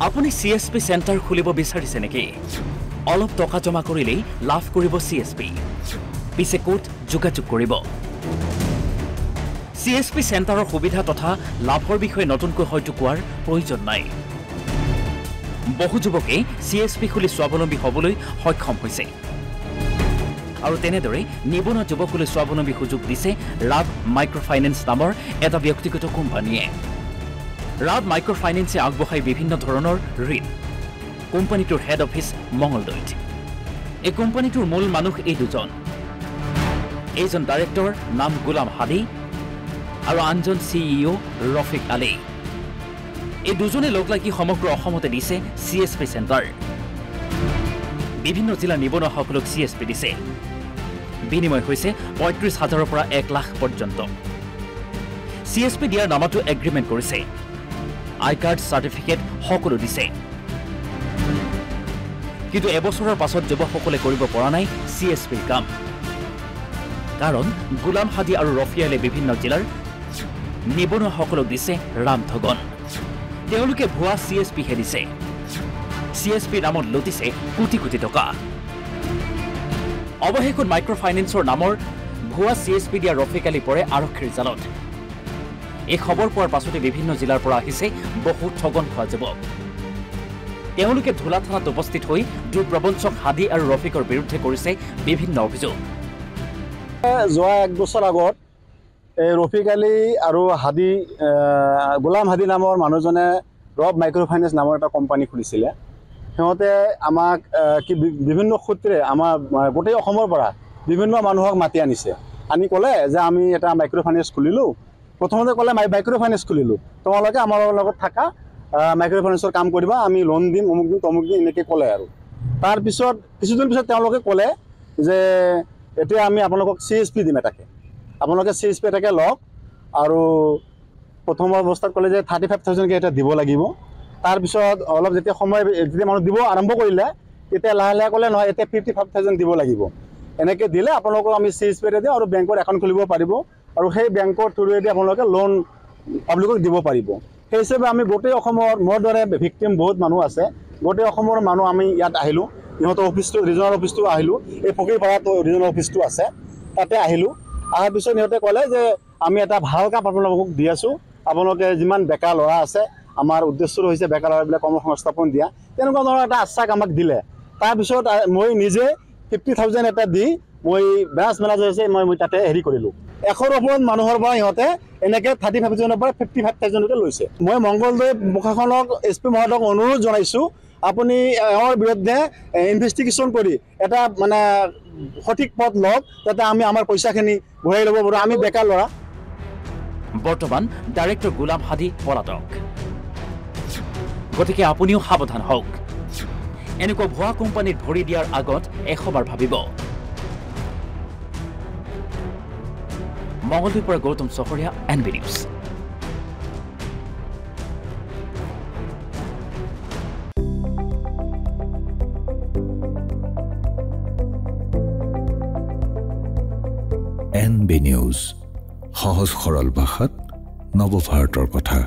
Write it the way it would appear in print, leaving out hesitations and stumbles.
আপুনি CSP centre খুলিব বিচাৰিছে নেকি? অলপ টকা জমা কৰিলেই লাভ কৰিব CSP। পিছে ক'ত যোগাযোগ কৰিব? CSP চেণ্টাৰৰ সুবিধা তথা লাভৰ বিষয়ে নতুনকৈ হয়তো কোৱাৰ প্ৰয়োজন নাই। বহু যুৱকে CSP খুলি স্বাৱলম্বী হ'বলৈ সক্ষম হৈছে। আৰু তেনেদৰে নিবনুৱা যুৱকলৈ স্বাৱলম্বী সুযোগ দিছে ৰাব মাইক্ৰ'ফাইনেন্স নামৰ এটা ব্যক্তিগত কোম্পানীয়ে। ৰাব মাইক্ৰ'ফাইনেন্সে আগবঢ়াই বিভিন্ন ধৰণৰ ঋণ। কোম্পানীটোৰ হেড অফিচ মঙলদৈত। এই কোম্পানীটোৰ মূল মানুহ এই দুজন। এইজন ডাইৰেক্টৰ নাম গোলাম হাদি আৰু আনজন CEO ৰফিক আলী। এই দুজনে লগ লাগি সমগ্ৰ অসমতে দিছে CSP চেণ্টাৰ। বিভিন্ন জিলাৰ নিবনুৱাসকলক CSP দিছে। বিনিময় হৈছে ৩৫,০০০ৰ পৰা ১ লাখ পৰ্যন্ত। CSP দিয়াৰ নামতো এগ্ৰিমেণ্ট কৰিছে। আই কাৰ্ড চাৰ্টিফিকেট সকলো দিছে। কিন্তু এবছৰৰ পাছত যুৱকসকলে কৰিব পৰা নাই CSPৰ কাম। কাৰণ গোলাম হাদি আৰু ৰফিয়ালে বিভিন্ন জিলাৰ নিবনুৱাসকলক দিছে ৰামঠগন। তেওঁলোকে ভুৱা CSPহে দিছে। CSP নামত লুটিছে কোটি কোটি টকা। অৱশেষত মাইক্ৰ'ফাইনেন্সৰ নামৰ ভুৱা CSP দিয়া ৰফিক আলী পৰে আৰক্ষীৰ জালত। এই খবৰ পোৱাৰ পাছতে বিভিন্ন জিলাৰ পৰা আহিছে বহু ঠগন খোৱা যুৱক। তেওঁলোকে ধুলা থানাত উপস্থিত হৈ দুই প্ৰবঞ্চক হাদি আৰু ৰফিকৰ বিৰুদ্ধে কৰিছে বিভিন্ন অভিযোগ। যোৱা 1 বছৰ আগত ৰফিক আলী আৰু গোলাম হাদি নামৰ মানুহজনে ৰব মাইক্ৰ'ফাইনেন্স নামৰ এটা কোম্পানী খুলিছিলে। সিহঁতে আমাক বিভিন্ন সূত্ৰে আমাৰ গোটেই অসমৰ পৰা বিভিন্ন মানুহক মাতি আনিছে। আনি ক'লে যে আমি এটা মাইক্ৰ'ফাইনেন্স খুলিলোঁ। প্ৰথমতে ক'লে মাইক্ৰ'ফাইনেন্স খুলিলোঁ, তোমালোকে আমাৰ লগত থাকা, মাইক্ৰ'ফাইনেন্সৰ কাম কৰিবা, আমি লোন দিম, অমুক দিম তমুক দিম, এনেকৈ ক'লে আৰু। তাৰপিছত কিছুদিন পিছত তেওঁলোকে ক'লে যে এতিয়া আমি আপোনালোকক CSP দিম এটাকে, আপোনালোকে CSP এটাকে লওক। আৰু প্ৰথম অৱস্থাত ক'লে যে 35,000কৈ এটা দিব লাগিব। তাৰপিছত অলপ যেতিয়া মানুহ দিব আৰম্ভ কৰিলে, তেতিয়া লাহে লাহে ক'লে নহয় এতিয়া 55,000 দিব লাগিব। এনেকৈ দিলে আপোনালোকক আমি CSP এটা দিওঁ আৰু বেংকত একাউণ্ট খুলিব পাৰিব আৰু সেই বেংকৰ থ্ৰুৱেদি আপোনালোকে লোন পাব্লিকক দিব পাৰিব। সেই হিচাপে আমি গোটেই অসমৰ, মোৰ দৰে ভিক্টিম বহুত মানুহ আছে, গোটেই অসমৰ মানুহ আমি ইয়াত আহিলোঁ। ইহঁতৰ অফিচটো ৰিজনেল অফিচটো আহিলোঁ, এই ফকীৰপাৰাটো ৰিজনেল অফিচটো আছে, তাতে আহিলোঁ। অহাৰ পিছত সিহঁতে ক'লে যে আমি এটা ভাল কাম আপোনালোকক দি আছোঁ, আপোনালোকে যিমান বেকাৰ ল'ৰা আছে, আমাৰ উদ্দেশ্যটো হৈছে বেকাৰ ল'ৰাবিলাক কৰ্মসংস্থাপন দিয়া, তেনেকুৱা ধৰণৰ এটা আশ্বাস আমাক দিলে। তাৰপিছত মই নিজে 50,000 এটা দি মই ব্ৰাঞ্চ মেনেজাৰ হৈছে মই তাতে হেৰি কৰিলোঁ। 100ৰ ওপৰত মানুহৰ পৰা সিহঁতে এনেকৈ 35,000ৰ পৰা 55,000লৈকে লৈছে। মই মংগলদৈ প্ৰশাসনক SP মহোদয়ক অনুৰোধ জনাইছোঁ, আপুনি এওঁৰ বিৰুদ্ধে ইনভেষ্টিগেশ্যন কৰি এটা মানে সঠিক পথ লওক, যাতে আমি আমাৰ পইচাখিনি ঘূৰাই ল'ব পাৰোঁ, আমি বেকাৰ ল'ৰা। বৰ্তমান ডাইৰেক্টৰ গোলাম হাদি পলাতক। গতিকে আপুনিও সাৱধান হওক। এনেকুৱা ভুৱা কোম্পানীত ভৰি দিয়াৰ আগত 100বাৰ ভাবিব। মঙলদৈৰ পৰা গৌতম চহৰীয়া, NB নিউজ। NB নিউজ, সহজ সৰল ভাষাত নৱভাৰতৰ কথা।